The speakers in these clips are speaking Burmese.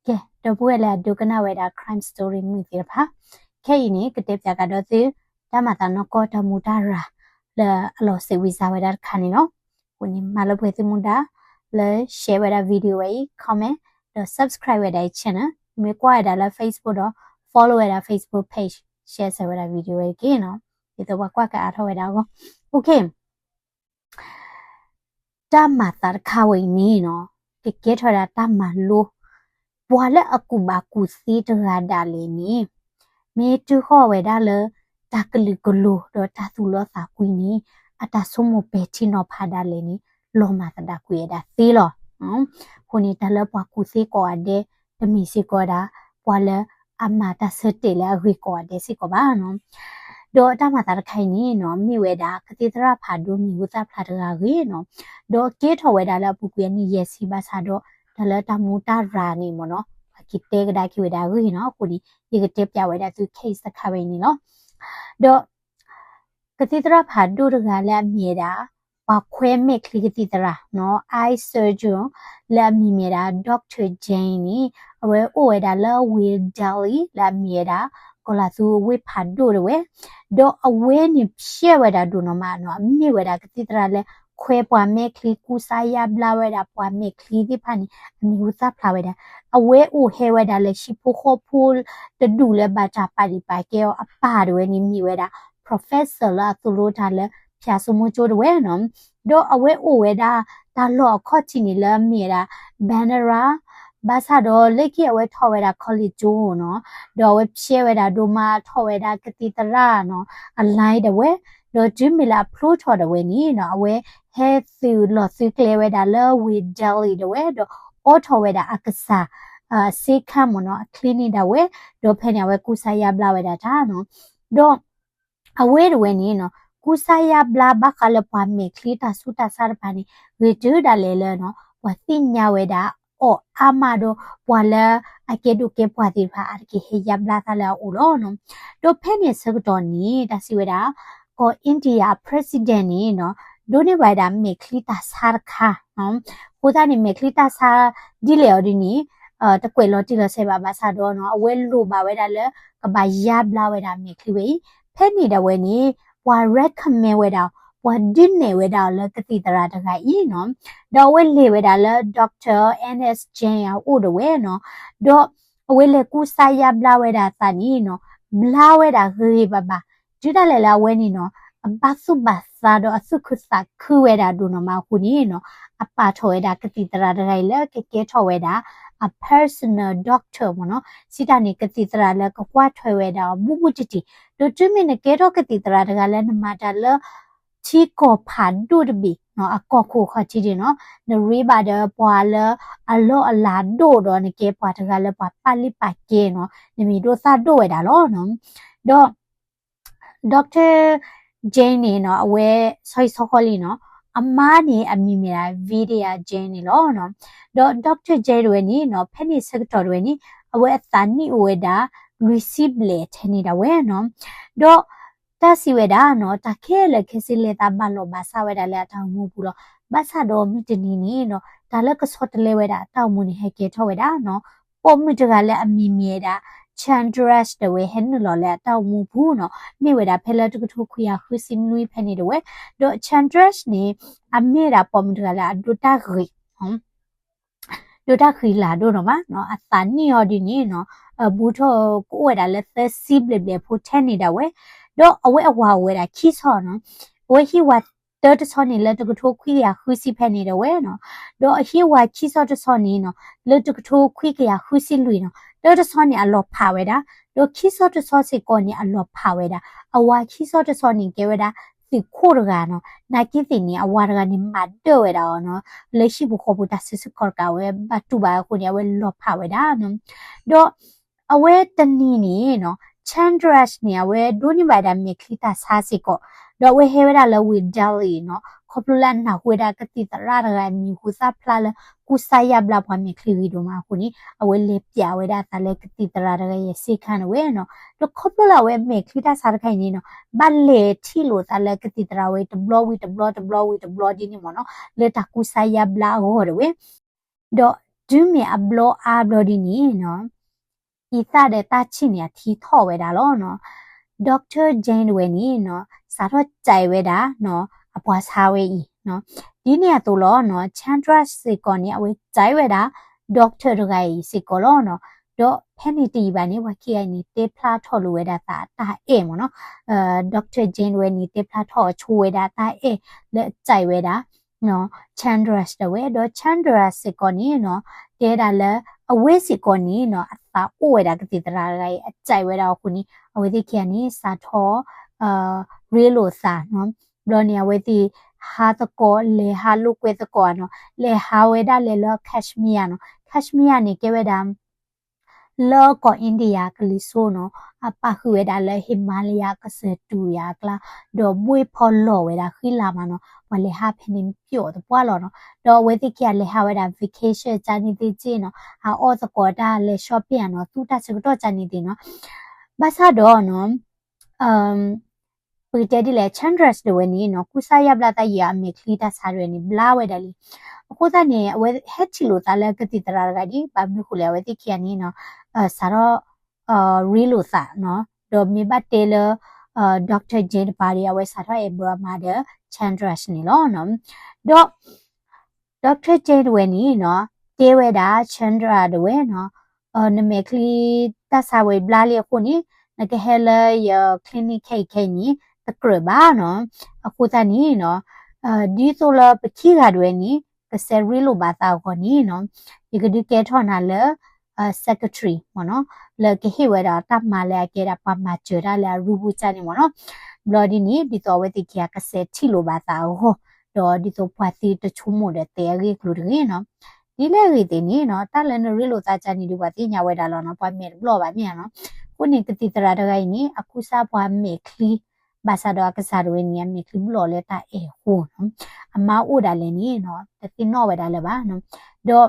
ကဲတော့ဘွဲလာဒုကနာဝဲတာ crime story မြည်တိဖာခဲယင်းကတဲ့ပြကတော့ဒီတမတာနော်ကောတမူတာရာလဲအလောစေဝီစာဝဲတာခါနေနော်ဝင်မလပွဲသမှုတာလဲ share ဝဲတာ video ဝဲ comment တော့ subscribe ဝဲတာ channel မြေကွာရတာလဲ Facebook တော့ follow ဝဲတာ Facebook page share ဝဲတာ video ဝဲကင်းနော်ဒီတော့ကွာကအားထောဝဲတာကို okay တမတာခါဝဲနေနော်ကဲထော်တာတမလို့ဘွာလက်အကူပါကူစီတရာဒါလီနီမေတူခေါ်ဝဲဒါလတကလီကလိုတော့တသူလောစာကွီနီအတဆုမပဲချီနောဖာဒါလီနီလောမာတဒါကွေဒါသီလောခုန်တလဘွာကူစီကောတဲ့တမီစီကောဒါဘွာလအမတာစတေလာရီကောတဲ့စီကောပါနော်တော့တမတာခိုင်နေနော်မိဝဲတာကတိတရဖာဒိုမီဝသဖလာတရာကြီးနော်တော့ကေထော်ဝဲတာလပူကွေနီရက်စီပါစာတော့ဒါလတမူတာရာနီမနော်ကိတဲကဒါခိဝဲတာကြီးနော်ကိုဒီဒီကတက်ပြဝဲတာသူ case ခါပဲနီနော်တော့ကတိတရဖာဒိုရကလည်းမြေတာဘာခွဲမဲ့ကလီကတိတရနော် eye surgeon လည်းမြေတာ Dr. Jane နီအဝဲအိုဝဲတာလဲဝီဒလီလည်းမြေတာကိုလာသူဝေဖာဒိုရဝဲတော့အဝဲနေဖြဲဝဲတာဒိုနော်မနော်အမြေဝဲတာကတိတရလဲခွဲပွားမဲ့ကလီကူစာရဘလာဝဲတာပွားမဲ့ကလီဒီဖာနီအမီဝသဖလာဝဲတာအဝဲအိုဟဲဝဲတာလဲရှိဖို့ခေါ်ဖို့တဒူလဲဘာတာပါဒီပါကဲအပါရဝဲနီမီဝဲတာ professor လာသူလို့ထားလဲဖြာစမှုချိုးဝဲနော်တော့အဝဲအိုဝဲတာဒါလော့ခေါ်ချီနီလဲမြေတာဘန်နရာဘာသာတော့လက်ကြီးအဝဲထော်ဝဲတာ college ကျိုးနော်တော့ဝဲဖြဲဝဲတာဒိုမာထော်ဝဲတာကတိတရာနော်အလိုက်တဲ့ဝဲတော့ဂျမီလာဖလိုထော်တဲ့ဝဲနီနော်အဝဲဟဲသူလော်သူကလေဝဲတာလဲဝီဒယ်လီတဲ့ဝဲတော့အော်ထော်ဝဲတာအကစားစေခမ်းမနော်ကလင်းနေတာဝဲတော့ဖဲနေဝဲကူဆာရဘလာဝဲတာဒါနော်တော့အဝဲတဲ့ဝဲနီနော်ကူဆာရဘလာဘခါလပွားမေခလီတာဆူတာစားပါနေဝေဒူဒါလေလဲနော်ဝသိညာဝဲတာအော်အာမတော့ဘွာလာအကေဒုကေပွားတိဖာအကေဟေယဘလာသလာဦးလို့နော်တော့ဖဲနေစကတော့နီဒါစီဝဲတာကိုအိန္ဒိယ president နီနော်ဒိုနေဝိုင်ဒါမေခလီတာဆာခါနော်ဟိုတာနေမေခလီတာဆာဒီလေအော်ဒီနီတကွေလော်တီလဆေဘာဘာဆာတော့နော်အဝဲလို့ပါဝဲတာလေကဘာယဘလာဝဲတာမေခလီဝေဖဲနေတဲ့ဝဲနီဘွာ recommend ဝဲတာဘွာဒင်းနေဝဲတာလေကတိတရာတခိုင်နော်တော့ဝဲလေဝဲတာလေ Dr. NS Jane အိုးတဝဲနော်တော့အဝဲလေကူစာယဘလာဝဲတာသနီနော်ဘလာဝဲတာခေဘာဘာဂျူဒါလေလာဝဲနီနော်ဘာစုဘာသာတော့အစုခုစာခူဝဲတာဒုနော်မခုနီနော်အပါထော်ဝဲတာကတိတရာတခိုင်လေကဲထော်ဝဲတာa personal doctor မနော်စီတာနေကတိတရာလဲကွာထွဲဝဲတာဘူဘူတီတီတို့တွမင်းကဲတော့ကတိတရာတကလည်းနမတာလဲချီကိုဖန်ဒူဒဘီနော်အကောခုခချီဒီနော်နရီဘာဒပွာလဲအလောအလာဒိုတော့နေကဲပွားတကလည်းပွားပါလီပါကဲနော်နမီတို့စာဒိုဝဲတာလောနော်တော့ဒေါက်တာဂျိန်းနေနော်အဝဲဆွိဆောခေါ်လီနော်အမားနေအမီမီရာဗီဒီယာဂျင်းနေလောနော်တော့ဒေါက်တာဂျဲရွေနီနော်ဖက်နီစက်တော်ရွေနီအဝဲအသနီဝဲတာ receive လေထနေတာဝဲနော်တော့တစီဝဲတာနော်တခဲလေခစီလေတာဘလောဘာစာဝဲတာလေတောင်းမှုဘူးလို့ဘာစာတော့မြတနီနီနော်ဒါလည်းကစောတလဲဝဲတာတောင်းမှုနေဟဲကဲထောဝဲတာနော်ပုံမြတကလည်းအမီမီတာChandras တဝဲဟဲနလော်လဲတောက်မှုဘူးနော်မိဝဲတာဖဲလက်တကထုခွေခရစင်နွေဖဲနေတဝဲတော့ Chandras နေအမေတာပုံတကလည်းဒုတာဂရီဒုတာခီလာတို့နော်မနော်အသနီယောဒီနီနော်ဘူးထောကိုဝဲတာလဲသစီဘလဘလဖို့ထဲနေတာဝဲတော့အဝဲအဝါဝဲတာခီဆောနော်ဝဲဟီဝတ်တော်တဆောနေလက်တကထိုးခွေရခူစီဖဲနေတယ်ဝဲနော်တော့အဟိဝါခီဆောတဆောနေနော်လက်တကထိုးခွေရခူစီလွေနော်တော်တဆောနေအလောဖာဝဲတာတော့ခီဆောတဆောစီကောနေအလောဖာဝဲတာအဝါခီဆောတဆောနေကဲဝဲတာစီခိုရကနော်နာကိတိနေအဝါရကနေမတ်တော့ဝဲတာနော်လက်ရှိဘခေါ်ဘူးတဆစ်ကောကဝဲဘတ်တူပါကိုနေဝဲလောဖာဝဲတာနော်တော့အဝဲတနီနေနော် Chandras နေဝဲဒိုနီဗိုင်တာမေခလီတာဆာစီကောတော့ဝဲဟဲဝဲတာလဲဝီဒယ်လီနော်ခေါပလန်နာဝဲတာကတိတရာရမီဟူစာဖလာလကူဆာယဘလာပွားမေခလီရီဒိုမာခုနီအဝဲလေပြဝဲတာတလဲကတိတရာရရဲ့စေခန်ဝဲနော်တော့ခေါပလဝဲမေခလီတာစားခိုင်နေနော်ဘလေထီလိုတလဲကတိတရာဝဲတဘလဝီတဘလဒီနီမနော်လေတာကူဆာယဘလာဟောရဝဲတော့ ดูมีอับโลดีนี่เนาะอีตาเดตาชิเนี่ยที่ท่อเวดาล้อเนาะด็อกเตอร์เจนเวนี่เนาะสาทอใจเวดาเนาะอปัวซาเวอีเนาะဒီเนี่ยตัวล้อเนาะชันดรัสสิก่อนเนี่ยเอาไว้ใจเวดาด็อกเตอร์ไกสิก่อล้อเนาะดอเพนิตีบานี่ว่าขี้ไอ้นี่เตพลาทอลูเวดาตาเอมเนาะด็อกเตอร์เจนเวนี่เตพลาทอชูเวดาตาเอและใจเวดาเนาะชันดรัสเดเวดอชันดรัสสิก่อนนี่เนาะเดดาเลအဝိစီကောနီနော်အသာအိုဝဲတာကတိတရာရိုင်အကြိုက်ဝဲတာခုနီအဝိတိခင်နီစာထောရီလိုစာနော်ဘလောနီအဝိတိဟာတကောလေဟာလုကွဲတကောနော်လေဟာဝဲတာလေလောကက်ရှမီယာနော်ကက်ရှမီယာနေကဲဝဲတာလောကောအိန္ဒိယကလီဆိုနော်အပခုဝဲတာလေဟိမာလယာကစတူယာကလာဒေါ်ဘွေဖော်လောဝဲတာခိလာမနော်ဝလေဟာဖင်းင်းပြော့တပွားလောနော်ဒေါ်ဝဲတိကလေဟာဝဲတာ vacation ဂျာနီတိချေနော်ဟာအော်စကောတာလေ shopping နော်သူတာစကတော့ဂျာနီတိနော်ဘာသာတော့နော်ပီတဲဒီလေချန်ဒရတ်ဒဝနီနော်ကုဆာယဘလာတယာမေခလီတာဆာရနီဘလာဝဲတယ်လီအခုတနေဝဲဟက်ချီလိုတာလေကတိတရာကဒီဘာမျိုးခုလေဝဲတိခီနီနော်ဆာရောရီလိုစာနော်ဒေါ်မီဘတ်တေလာဒေါက်တာဂျေပါရီအဝဲဆာရောအေဘာမာဒချန်ဒရတ်နီလောနော်ဒေါက်တာဂျေဝဲနီနော်တေဝဲတာချန်ဒရာဒဝဲနော်နမေခလီတာဆာဝဲဘလာလီခုနီနကဟဲလာယကလနိခိခိနီတကရဘာနော်အခုတနီနော်ဒီဆိုလာပခိကတွေနီကဆယ်ရီလိုဘာတာကိုနီနော်ဒီကဒီကဲထော်နာလေ secretary မနော်လေကဟိဝဲတာတပ်မလဲကဲတာပမာချရာလဲရူဘူချာနီမနော်ဘလော်ဒီနီဒီတော့ဝဲတိကကဆယ်ချီလိုဘာတာဟောတော့ဒီတော့ပွားတီတချုံမို့တဲ့တဲရီကလူတွေနော်ဒီလေရီတင်နီနော်တလန်ရီလိုတာချာနီဒီပွားတိညာဝဲတာလောနော်ပွားမြဲဘလော့ပါမြန်နော်ခုနေကတိတရာတကိုင်းနီအခုစားပွားမေခလီဘာသာတော့ကစားရင်းနီမေခလီဘလော်လက်တာအေဟိုနော်အမအိုဒါလည်းနီနော်တတိနော်ဝဲတာလည်းပါနော်တော့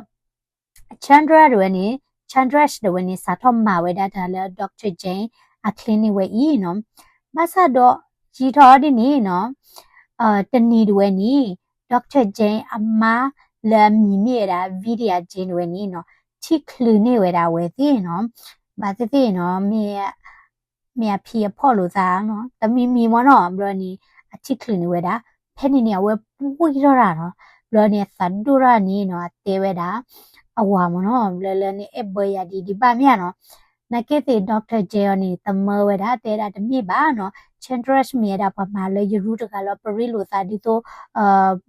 ချန်ဒရာတွေနီချန်ဒရတ်တွေနီစာထောမာဝဲတာဒါလည်းဒေါက်တာဂျိန်အခလင်းနီဝဲဤနော်ဘာသာတော့ဂျီထော်ဒီနီနော်တနီတွေနီဒေါက်တာဂျိန်အမလာမီမြေတာဗီဒီယဂျိန်တွေနီနော်ချိခလူနေဝဲတာဝဲသိနော်ဘာသိနော်မြေဖီဖော်လို့သားနော်တမီမီမနော်ဘရနီအချိခလနေဝဲတာဖဲနေနေဝဲပူရတာနော်ဘရနီသဒူရာနီနော်တေဝဲတာအဝါမနော်လဲလဲနေအဘရဒီပါမြနော်နကေတေဒေါက်တာဂျေယနီတမဝဲတာတဲတာတမိပါနော်ချန်ဒရတ်မြေတာပမာလေရူတကလောပရီလိုသာဒီတော့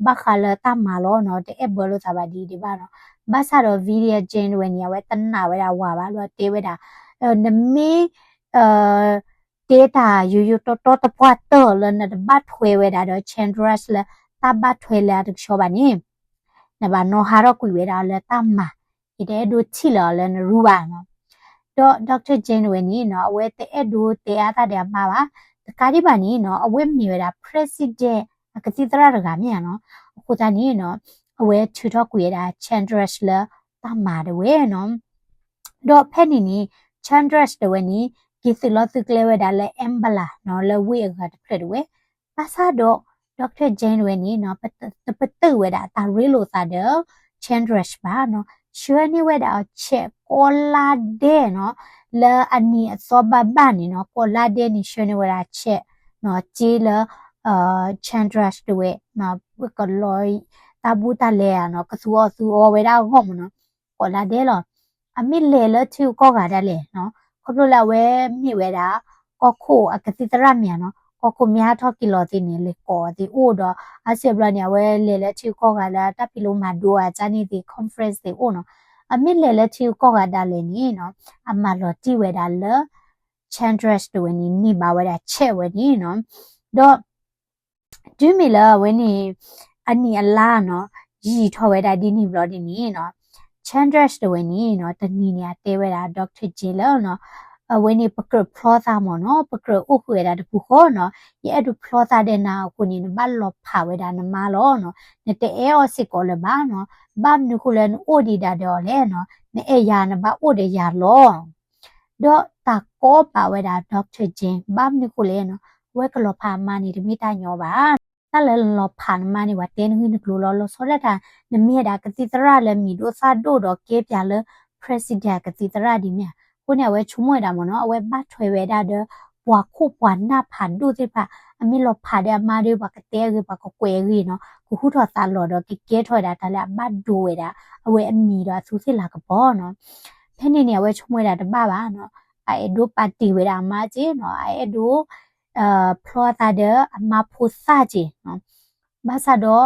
ဘခလာတမလောနော်တဲ့အဘလို့သာပါဒီပါနော်ဘာသာတော့ဗီဒီယဂျင်ဝဲနေဝဲတနာဝဲတာဝါပါလို့တေဝဲတာနမေdata ယူတော့တပွားတော့လနဘတ်ထွေဝဲတာတော့ချန်ဒရတ်လာတဘတ်ထွေလာတချောပါနေနဘာနောဟာရောကွေဝဲတာလဲတမဒီတဲ့ဒိုချီလာလဲရူပါနော်တော့ဒေါက်တာဂျင်းဝဲနီနော်အဝဲတဲ့ဒိုတေအားတဲ့မှာပါတကားဒီပါနီနော်အဝဲမြေဝဲတာ president ကတိတရာကမြန်နော်အခုတနီနော်အဝဲချူတော့ကွေတာချန်ဒရတ်လာတမတဲ့ဝဲနော်တော့ဖက်နီချန်ဒရတ်တဲ့ဝဲနီကိစလောစကလေဝဒါလေအမ်ဘလာနော်လဝေကတ်ဖရက်ဝဲပါစာတော့ဒေါက်တာဂျန်ဝဲနီနော်ပတဝဲဒါတာရီလိုသာဒချန်ဒရတ်ပါနော်ရွှေနေဝဲဒါချက်ကိုလာဒေနော်လာအနီအစောဘဘာနီနော်ကိုလာဒေနီရွှေနေဝဲဒါချက်နော်ဂျီလာချန်ဒရတ်တွေနော်ဝကလော်တာဘူတာလေနော်ကဆူအောဝဲဒါဟောမနော်ကိုလာဒေလောအမီလေလချူကောကဒါလေနော်ခပလိုလာဝဲမြေဝဲတာကောခိုအကတိတရမြန်နော်ကောခိုမြားထော့ကီလိုတင်နေလေကောဒီအိုတော့အဆေဘလညာဝဲလေလေချီကောကလာတပ်ပီလိုမာဒိုအချာနီဒီ conference ဒီအိုနော်အမစ်လေလေချီကောကဒါလေနီနော်အမလော်တီဝဲတာလချန်ဒရတ်တွေနီဘာဝဲတာချက်ဝဲနီနော်တော့ဒူမီလာဝဲနီအနီအလာနော်ရီထော်ဝဲတာဒီနီဘလော်ဒီနီနော်ချန်ဒရတ်တွေနီနော်တနီနီတဲဝဲတာဒေါက်တာဂျီလောနော်ဝဲနီပကရဖလောသာမနော်ပကရဥခွေတာတပူခေါ်နော်ရဲ့အတူဖလောသာတဲ့နာကိုနီဘတ်လောဖာဝဲတာနမလောနော်နေတဲ့အဲအော်စစ်ကောလဘာနော်ဘာမနခုလန်အိုဒီဒါဒေါ်လဲနော်နေအဲယာနဘာအိုဒေယာလောဒေါ်တာကောပါဝဲတာဒေါက်တာဂျင်ဘာမနခုလဲနော်ဝဲကလောဖာမာနီတမိတညောပါ ตาเลยเราผ่านมานี่ว่าเต้นขึ้นนึกรู้เราสอนแล้วท่านมีดากติตระเลยมีดูซาดูดอกเก็บยาเลย president กติตระดิเนี่ยคนเนี่ยเว้ชุ่มวยดามเนาะเอาไว้บัดถอยไว้ได้เด้อปัวคู่ปัวหน้าผ่านดูสิป่ะอันนี้เราผ่านได้มาด้วยปากเตะคือปากเกวยคือเนาะกูหูถอดตาหลอดอกเก็บถอยได้แต่ละบัดดูไว้ได้เอาไว้อันมีดอสุสิลากระป๋อเนาะเพ่นเนี่ยเว้ชุ่มวยได้แต่บ้าเนาะไอ้ดูปาร์ตี้ไว้ได้มาจีเนาะไอ้ดูพลอตาเดอมาพูดซาจีเนาะဘာသာတော့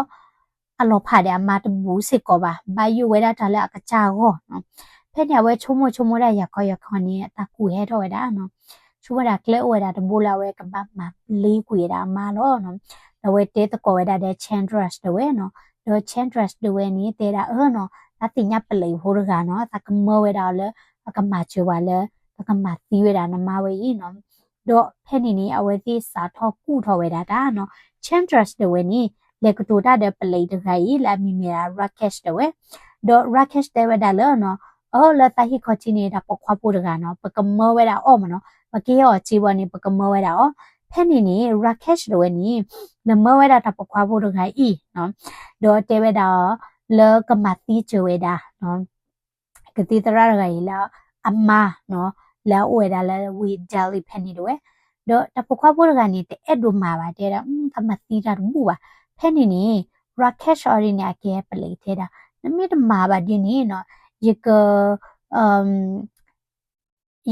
အလောဖာတဲ့အမတဘူးစစ်ကောပါဘာယူဝဲတာတလည်းအကကြာကောနော်ဖက်နေဝဲချုံမတဲ့ရခေါ်ရခေါ်နေတကူဟဲတော့ဝဲတာနော်ချုံမတာကလဲဝဲတာတဘူလာဝဲကပတ်မှာလေးကွေတာအမလို့နော်တော့ဝဲတဲတကောဝဲတာတဲ့ chandras တော့ဝဲနော်တော့ chandras တော့ဝဲနေတဲ့တာနော်အတိညာပလေဟိုရကနော်တကမဝဲတာလဲအကမချဝါလဲတကမသီးဝဲတာနမဝဲကြီးနော်တော့ဖက်နေနေအဝဲသေးစာထောကူထော်ဝဲတာဒါနော် chandras တော့ဝဲနေလေကတူတာတဲ့ပလေတခိုင်လာမီမီရာ rakesh တဲ့ဝဲတော့ rakesh တဲ့ဝဲဒါလောနော်အော်လာတဟိခချီနေတာပခွားပို့တကနော်ပကမောဝဲတာအော်မနော်ပကေရောချီဝနေပကမောဝဲတာအော်ဖဲနေနေ rakesh တဲ့ဝဲနီနမောဝဲတာတပခွားပို့တခိုင်ဤနော်တော့တဲဝဲတာလောကမတိချဝဲတာနော်ကတိတရရခိုင်လာအမနော်လာဝဲတာလာဝီဒယ်လီဖဲနေတော့တော့တပခွားပို့တကနေတဲ့ဒိုမာပါတဲ့ကမတိတာဘူးပါဖဲနေနေ rakesh အရင်းနဲ့ကဲပလေထဲတာနမစ်မာပါဒီနေနော်ယက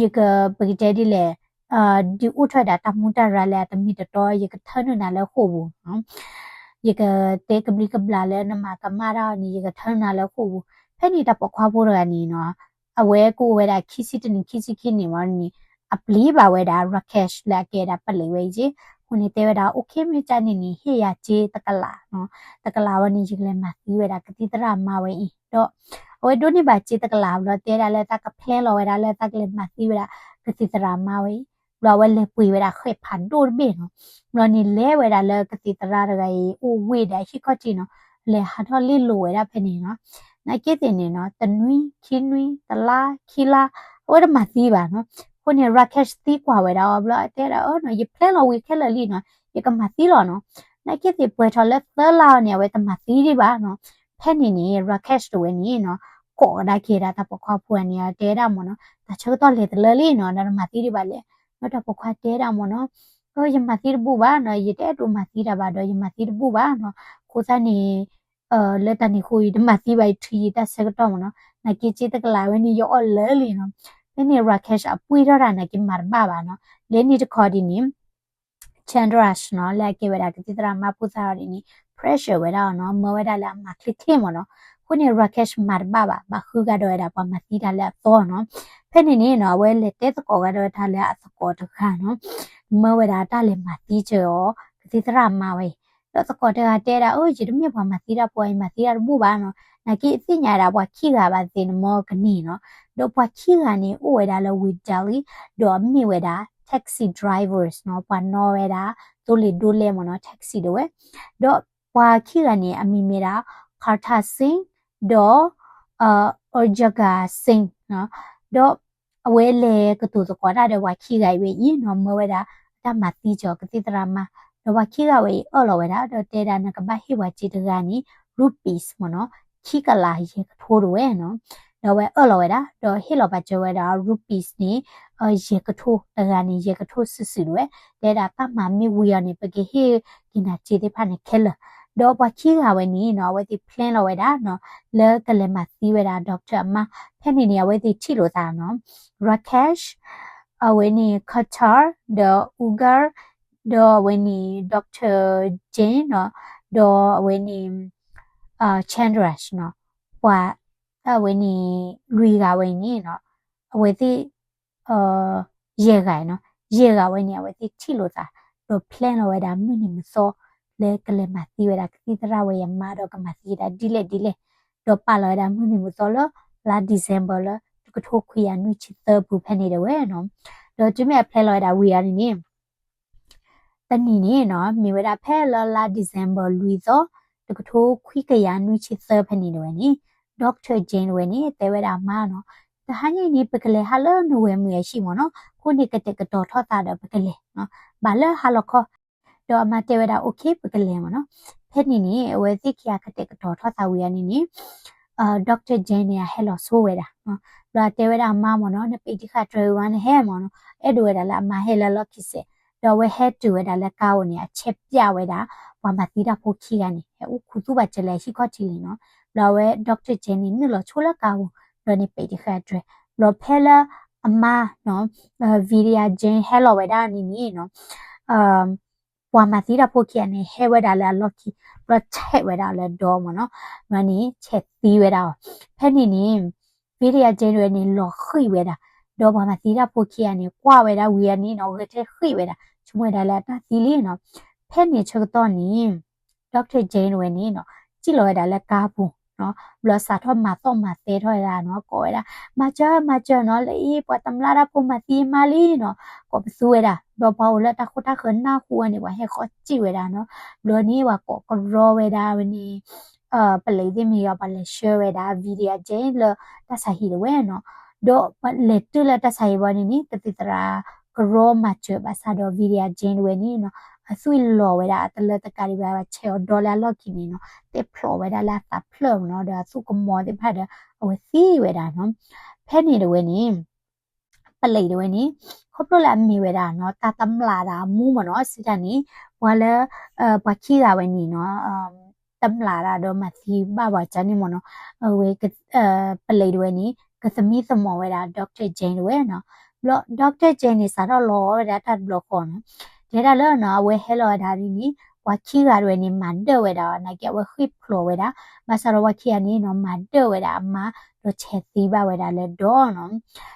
ယကပဂတဲဒီလေဒီဥထတာတမူတရလဲတမီတော်ယကထနနာလဲခို့ဘူးနော်ယကတေကဘလီကဘလာလဲနမကမာရာနီယကထနနာလဲခို့ဘူးဖဲနေတာပခွားဖို့ရနီနော်အဝဲကိုဝဲတာခီစီတနီခီစီခင်းနေမနီအပလီပါဝဲတာ rakesh လာကဲတာပလေဝဲကြီးခုနေတဲ့ဝဲတာโอเคမြချနေနီဟေရချေတကလာနော်တကလာဝနီကြီးကလည်းမသီးဝဲတာကတိတရမဝဲဤတော့ဝဲဒိုနေပါချေတကလာလို့တဲတာလဲတကဖလဲလောဝဲတာလဲတကလည်းမသီးဝဲတာကတိတရမဝဲလောဝဲလေပွေဝဲတာခဲဖန်ဒိုဘေနော်လောနီလဲဝဲတာလဲကတိတရရကရေအိုဝဲတာရှိခချီနော်လဲဟာတော့လေးလိုဝဲတာဖဲနေနော်နိုင်ကဲတင်နေနော်တနွီခင်းနွီတလာခီလာဝဲတာမသီးပါနော်คนเนี่ย rakesh ตีกว่าไว้ดาวบลอแต่ละเนาะยเพลเราวิแค่ละลีเนาะยกมาตีหรอเนาะในคิดสิป่วยทอเลเตอร์ลาวเนี่ยไว้ตมาตีดิบาเนาะแพ่นี่นี่ rakesh ตัวนี้เนาะก็ได้เคดาตะปควาพวนเนี่ยเตดามเนาะแต่เชื่อตอนเลตเลลีเนาะนมาตีดิบาเลยเนาะตะปควาเตดามเนาะก็ยมาตีบุบาเนาะยเตดูมาตีดาบาดยมาตีบุบาเนาะกูซะนี่เลตานี่คุยดมาตีไปทีตะเสกตอมเนาะในกิจิตะกลาเวนี่ยอเลลีเนาะนี่ rakesh อปุยรอนะกิมาร์บาบาเนาะเลนี่จะคอดินี่ chandras เนาะแลกเวลากิตรามาพุทาดินี่ pressure เวลาเนาะเมื่อเวลาละมาคลิกเข้มเนาะคุณนี่ rakesh มาร์บาบาบาคือก็โดยดาปมาตีดาละตัวเนาะเพ่นี่เนาะเวลเตตก็ก็โดยทาละสกอตค่ะเนาะเมื่อเวลาตาเลมาตีเจอกิตรามาไว้แล้วสกอตก็เตระโอ้ยจิตมีพอมาตีดาป่วยมาตีดาบูบาเนาะนากิสิญาดาว่าขี้กาบาเซนมอกนี่เนาะတော့ပွားချီကနေဥဝဲတာလဲဝီဂျာလီတော့မြဝဲတာ taxi drivers เนาะပွားနော်ဝဲတာဒိုလီဒိုလဲမနော် taxi တော့ဝဲတော့ပွားချီကနေအမီမီတာခါထာစင်တော့အော်ဂျဂါစင်เนาะတော့အဝဲလေကတူစကွာတာတော့ဝါချီကဝဲဤနော်မဝဲတာတမတိကျော်ကတိတရာမတော့ဝါချီကဝဲအော်လောဝဲတာတော့တေတာနကဘဟိဝါချီတကနီ rupees မနော်ချီကလာရေထိုးတော့ဝဲနော်တော့ဝဲအော်လောဝဲတာတော့ဟိလောပါကျော်ဝဲတာ rupees နေရေကထိုးတကနီရေကထိုးစစ်စစ်ဝဲတေတာတမမီဝီရနေပကေဟေကိနာချီတဲ့ဖာနေခဲလတော့ပွားချီကဝဲနီနော်ဝဲဒီ plan လောဝဲတာနော်လဲကလည်းမသီးဝဲတာဒေါက်တာမဖဲနေနေဝဲဒီချီလို့သားနော် rakesh အဝဲနီ qatar တော့ ugar တော့ဝဲနီ dr jane နော်တော့ဝဲနီchandras နော်ပွာဝဲနီလူကဝဲနီနော်အဝဲဒီရေကနော်ရေကဝဲနီအဝဲဒီချီလို့သားတော့ plan လောဝဲတာမြင့်နေမစောလဲကလေးမသီးဝဲတာကတိတရဝဲရမာတော့ကမသီးတာဒီလေတော့ပါလောတာမြင့်နေမစောလောလာဒီဇင်ဘာလကထိုခွေရနွိချစ်တဘူဖနေတယ်ဝဲနော်တော့ကျမ plan လောတာဝီရနေတနီနေနော်မြေဝဲတာဖဲလောလာဒီဇင်ဘာလူသောတကထိုခွေကရနွိချစ်တဖနေတယ်ဝဲနီဒေါက်တာဂျင်းဝဲနီတဲဝဲတာမာနော်တဟန်ကြီးပကလေဟာလောနဝဲမြရှိမနော်ခုနေကတဲ့ကတော့ထောတာတော့ပကလေနော်ဘာလဲဟာလောခ ดอมาเตวดาโอเคปกเลมเนาะเพชรนี่เวซิคิยากะเตกดอทอซาเวียนี่ดรเจเนียเฮลโซเวดาเนาะลาเตวดามามเนาะเนปิติคาตรวันเฮมเนาะเอดเวดาละมาเฮลลอคิเซดอเวเฮตเวดาละกาวเนี่ยเชฟยาเวดาว่ามาติดาโพคีกันนี่อุคุตุบาเจเลชิคอติลีเนาะลาเวดรเจนี่นี่ลอชูละกาวลอเนปิติคาตรลอเพลอามาเนาะวิริยาเจนเฮลเวดานี่เนาะว่ามาติดาโพคีเนี่ยเฮเวดาละลอคิรถเชเวดาละดอมเนาะมันนี่เชตีเวดาเพนี่วิริยาเจนเวนี่ลอคุยเวดาดอมาติดาโพคีเนี่ยกว่าเวดาเวียนี่เนาะเวเทคุยเวดาช่วยได้แล้วนะทีนี้เนาะเพนี่เชกตอนนี้ดรเจนเวนี่เนาะจิลอยได้แล้วกาปูเนาะบลอสาทอมาต้องมาเตถอยละเนาะก็เวดามาเจอเนาะเลยปวดตำลาดาปูมาตีมาลีเนาะก็ไปสู้เวดาดอเบาแล้วตาโคตาเขินหน้าคัวนี่ว่าให้เขาจิเวดาเนาะบลอนี้ว่าก็รอเวดาวันนี้ปเลยที่มีเอาไปเลยเชื่อเวดาวิดีโอเจนเลยตาสาหิเวเนาะดอเลตุเลยตาสาหิวันนี้ติดตรากรอมาเจอบาซาดอวิดีโอเจนเวนี่เนาะสุยลอเวดาตะเลตะการิบาเชอดอลลาร์ลอกินี่เนาะเตพลอเวดาลาตาเพลเนาะเดาสุกมอเตพาดเอาซีเวดาเนาะเพนี่เดเวนี่ปเลยเดเวนี่ครบละมีเวดาเนาะตาตำลาดามูมเนาะสิจานี้ว่าแล้วปะขี้ดาเวนี่เนาะตำลาดาดอมาซีบ้าว่าจานี่มเนาะเวกปเลยเดเวนี่ก็สมีสมอเวดาดรเจนเวเนาะดรเจนนี่สารลอเวดาตัดบล็อกก่อนเดี๋ยวเราเนาะเวเฮลอดารีนี่ว่าขี้กาด้วยนี่มันเดเวดานะแกว่าคิดโผล่เวดามาสารว่าขี้อันนี้เนาะมันเดเวดามาโดเชตีบาเวดาเลยดอเนาะ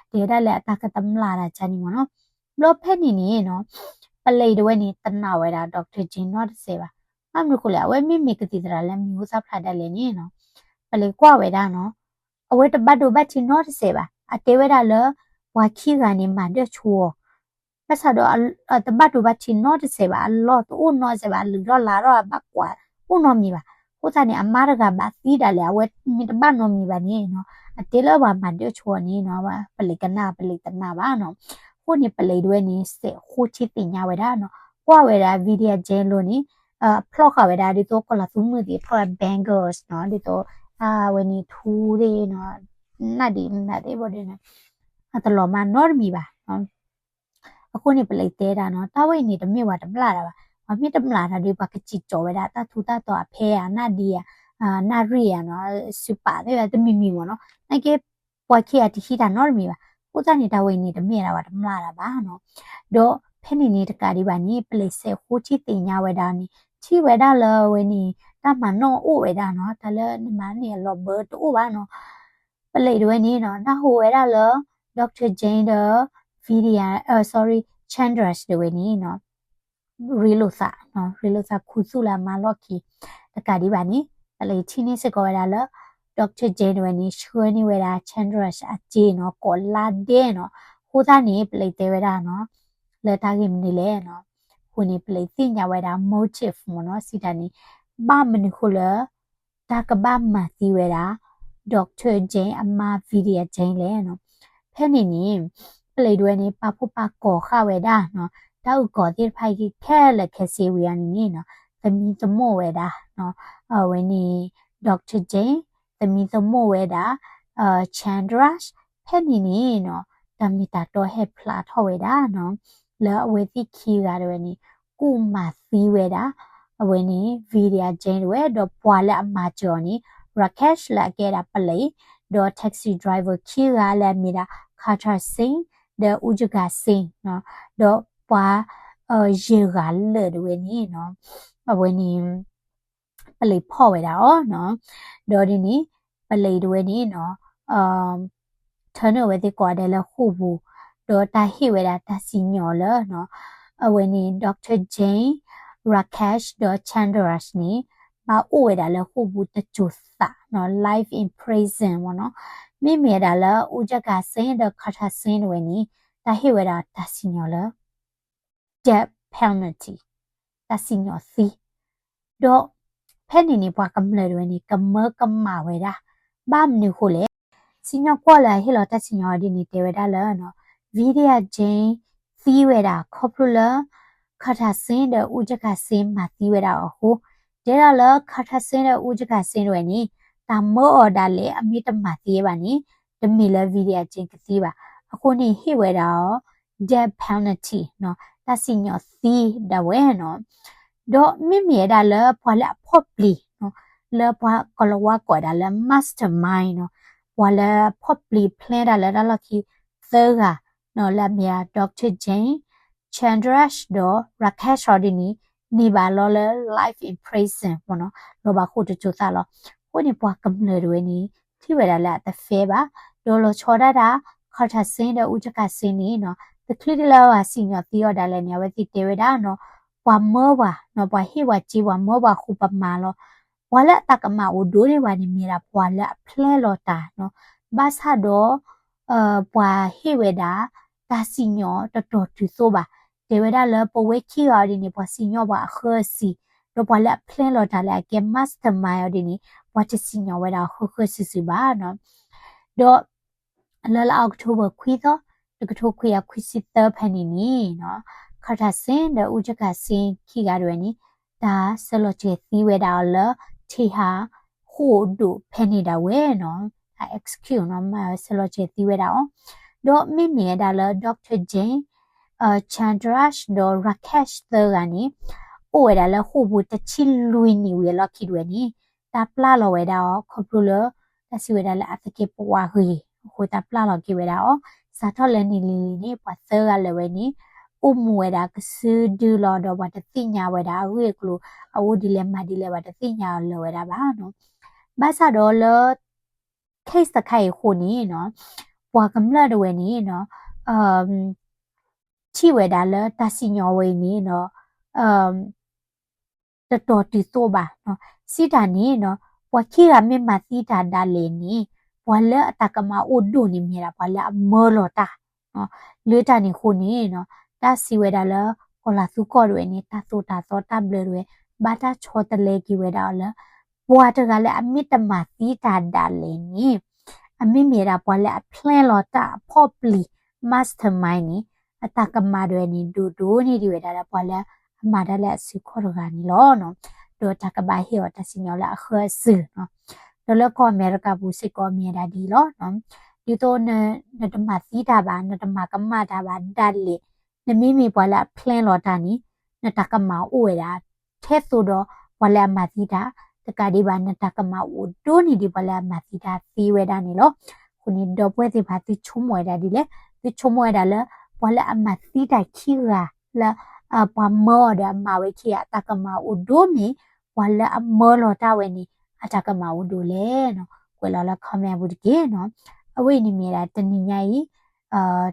เดี๋ยวเราแหละตากตำลาดาจานี่มั้งเนาะโลเพนี่เนาะปเลยด้วยนี่ตันนาเวดาดรเจนนอตเซบาอันนี้ก็เลยเว้ไม่มีกติดอะไรแล้วมีอุตสาหพลาดเลยนี่เนาะปเลยกว่าเวดาเนาะเอาไว้แต่บัดดูบัดที่นอตเซบาอะเตเวดาเลยว่าขี้กานี่มันเดชัวภาษาดอตบัดดูบัดที่นอตเซบาลอตัวนอเซบาหรือลาเราบักกว่าอุนอมีบาผู้ชายเนี่ยอามาร์กาบัดซีดาเลยเอาไว้มีแต่บ้านนอมีบานี่เนาะอะเตเลว่ามันเดชัวนี่เนาะว่าปเลยกันนาปเลยตันนาบ้าเนาะผู้นี่ปเลยด้วยนี่เสคู่ชิติญาเวดาเนาะกว่าเวดาวิดีโอเจนโลนี่พลอกเวดาดิโตก็ละซุมือดิพลอกแบงเกอร์สเนาะดิโตวันนี้ทูเดเนาะนาดีบ่ได้นะอะตลอดมานอร์มีบาเนาะအခုနေပလိတဲတာနော်တာဝိနေတမြစ်ဝတမလာတာပါမမြစ်တမလာတာဒီပါကချစ်ကြော်ဝဲတာတထူတာတော့အဖဲရနာဒီရနာရီရနော်စပါတဲ့တမီမီပေါ့နော်နိုင်ကေပွားခေတရှိတာနော်မီပါကိုတနေတာဝိနေတမြစ်တာပါတမလာတာပါနော်တော့ဖဲနေနေတကာဒီပါနေပလိဆေခိုချီတင်ညာဝဲတာနေချီဝဲတာလဝဲနေတာမနော်အိုဝဲတာနော်ဒါလည်းမနေလောဘတ်အိုပါနော်ပလိတွေနေနော်နာဟိုဝဲတာလဒေါက်တာဂျိန်းဒVidya sorry Chandras တွေนี่เนาะ Rilosa เนาะ Rilosa คุสุลามาลอกีตะกาดิบานี่อะไรที่นี่สกอเวลาละดรเจนด้วยนี่ช่วยนี่เวลา Chandras อเจเนาะกอลาเดเนาะฮูตานี่เปลเตเวลาเนาะเลตากิมนี่แลเนาะคูนี่เปลติญาเวลา motive เนาะสิตานี่บ้ามันคูเลตากะบ้ามาติเวลาดรเจนอามาวิดีโอเจนแลเนาะแพ่นี่ปเลยด้วยนี่ปาผู้ปาก่อข้าเวดาเนาะถ้าอุก่อที่ภัยแค่ละแค่เซเวียนี่เนาะแต่มีสมโมเวดาเนาะวันนี้ดรเจแต่มีสมโมเวดาChandras แค่นี้เนาะแต่มีตาตัวให้พลาทเวดาเนาะแล้วเวทีคีกันวันนี้กูมาซีเวดาวันนี้วิดีโอเจนเวดปวาละมาจอนี่ราเคชละแกดาปเลยดอแท็กซี่ไดรเวอร์คีกันแล้วมีดาคาทาซิงเดอุจกาซิงเนาะดอปวาเยกัลเลยด้วยนี่เนาะวันนี้ปเลยพ่อเวดาเนาะดอดีนี้ปเลยด้วยนี่เนาะเธอเนอเวทีกว่าเดลคู่บูดอตาฮิเวดาตาซิญญอเลยเนาะวันนี้ดรเจนราเคชดอชันดรัสนี่มาอูเวดาเลยคู่บูตะจุดสะเนาะ life in prison วะเนาะမိမိဒါလဥကြကစင်းတဲ့ခါထစင်းတွေနီတဟိဝဒတစီညောလ death penalty တစီညောစီတော့ဖဲနေနေပွားကမ္လတွေနီကမကမ္မာဝဲတာဘာမနုခိုလေစီညောကွာလာဟိလတစီညောဒီနီတေဝဒလနော်ဗီဒီယဂျင်းစီဝဲတာခေါပလူလ ခါထာစင်းတဲ့ဥကြကစင်းမှာတီးဝဲတာဟိုတဲတော့လခါထာစင်းတဲ့ဥကြကစင်းတွေနီတာမောအော်ဒါလေအမိတမတီးပါနီတမီလဗီဒီယိုချင်းကစီပါအခုနေဟိဝဲတာရော death penalty နော်တစီညောစီဒဝဲနော်တော့မိမြေဒါလပွာလဖော့ပလီနော်လပွာကလဝါကွာဒါလ mastermind နော်ပွာလဖော့ပလီ plan ဒါလဒါလခီသဲကနော်လမြာ Dr. Jane Chandrash တော့ Rakesh Ordini နေပါလောလ life in prison ပေါ့နော်လောပါခုတချို့သားလောကိုနေပွားကမ္လတွေနီထိဝဲဒါလတဖဲပါဒေါ်လောချော်ဒါခါထဆင်းတဲ့ဥကြကစင်းနီနော်တခလီလာဝါစီညတီော်ဒါလည်းညဝတိတေဝဒါနော်ပွာမောပါနော်ပွာဟိဝជីဝမောပါခုပမာလောဝါလက်တကမဝဒိုးတွေဝါနေမီရာပွာလက်ဖလဲလောတာနော်ဘာသာတော့ပွာဟိဝဒါတာစီညောတတော်သူဆိုပါတေဝဒါလပဝဲခီရဒီနေပွာစီညောပါခေစီတော့ပွာလက်ဖလဲလောတာလည်းကဲမတ်စတာမိုင်ဒီနေပွာချစီညောဝဒါခေစီပါနော်တော့လလအောက်တိုဘာခွီတော့တကထိုခွေရခွီစစ်တဖန်နီနော်ခါထဆင်းတဲ့ဥကြကစင်းခိကရွယ်နီဒါဆလောချေသီးဝဲတာလထေဟာဟိုဒုဖန်နေတာဝဲနော်အဲ excuse နော်မဆလောချေသီးဝဲတာတော့မိမြေဒါလဒေါက်တာဂျင်းChandrash တော့ Rakesh တဲ့ကနေအိုဝဲဒါလဟိုဘူးတချီလွီနီဝဲလောက်ခိရွယ်နီဒါပလာလောဝဲတာခေါပလူလတစီဝဲဒါလအတကေပွားဟီဟိုတာပလာလောကိဝဲတာစာထော်လည်းနီလီနေပွားသဲကလည်းဝဲနီဥမဝဲတာကစဒူလောတော့ဘာတသိညာဝဲတာဝဲကလိုအဝဒီလည်းမဒီလည်းဘာတသိညာလောဝဲတာပါနော်ဘာသာတော့လ case တခိုင်ခုနီနော်ပွားကမ္လဒဝဲနီနော်ချီဝဲတာလတစီညောဝဲနီနော်တတော်တီဆိုပါနော်စီတာနီနော်ပွားခိရမေမစီတာဒါလေနီပွာလက်အတကမအိုဒိုနေမြေတာပွာလက်မောလောတာနော်လေတာနေခုနေနော်တာစီဝဲတာလကောလာစုကောရွေနေတာဆိုတာသောတဘလရွေဘာတာချောတလေကီဝဲတာလပွာတကလည်းအမီတမစီတာဒါလေနီအမီမြေတာပွာလက်ဖလန်လောတာဖော့ပလီမတ်စတာမိုင်းနီအတကမရွေနီဒူဒိုနီဒီဝဲတာပွာလက်အမဒါလက်စီခေါ်ရကနေလောနော်ဒေါ်တကဘာဟီဝတစီညောလာအခေဆူနော်ဒေါ်လကောအမေရိကဘူးစစ်ကောမြေတာဒီလောနော်ဒီတော့နတမစီတာပါနတမကမတာပါဒါလေနမီမီပွာလာဖလန်လောတာနီနတကမအိုဝဲတာထဲဆိုတော့ပွာလာမစီတာတကဒီပါနတကမအိုဒိုနီဒီပွာလာမစီတာစီဝဲတာနီလောခုနီတော့ပွဲစီပါတိချုံမွဲတာဒီလေတိချုံမွဲတာလေပွာလာအမစီတာခီရာလာပွာမောဒမဝဲခီအတကမအိုဒိုမီပွာလာအမောလောတာဝဲနီအတကမအိုဒိုလေနော်ကွယ်လာလာခမဲဘူးတကေနော်အဝိနေမြေတာတနိညာကြီး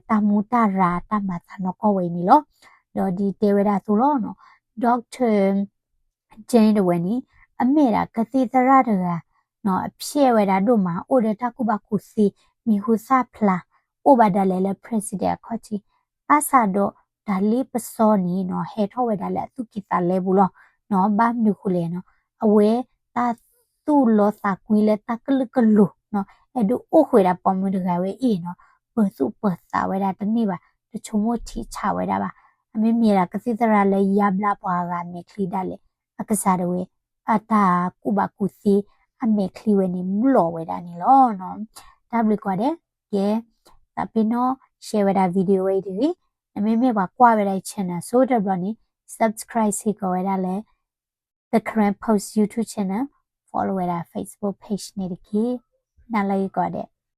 တမူတရာတမတာနော်ကိုဝေနီလောတော့ဒီတေဝဒါဆိုလို့နော်ဒေါက်တာဂျင်းဒဝနီအမေရာကတိသရတကနော်အဖြစ်ဝဲတာတို့မှာအိုဒတာကုဘကုစီမီဟူဆာဖလာအိုဘာဒလဲလဲ president ခေါ်ချီအဆာတော့ဒါလေးပစောနီနော်ဟဲထောဝဲဒါလဲသူကိတာလဲဘူးလောနော်ဘာမြူခုလဲနော်အဝဲတာသူ့လောစာကွီလဲတကလကလူနော်အဲ့ဒိုအိုခွေတာပေါ်မှုတကဝဲအေးနော်ပစုပစာဝဲတာတနေ့ပါတချုံမထီချဝဲတာပါအမေမြေတာကစီတရာလဲရဘလာပွားကမေခလီဒါလေအကစားတွေအတာကုဘကုစီအမေခလီဝဲနေမလောဝဲတာနေလောနော်ဒါဘလကွာတဲ့ကဲတပိနော share ဝဲတာဗီဒီယိုဝဲဒီအမေမေပါကွာဝဲတဲ့ channel ဆိုတော့ဘလနေ subscribe စီကိုဝဲတာလဲ the current post YouTube channel follow ဝဲတာ Facebook page နေတကေနားလိုက်ကွာတဲ့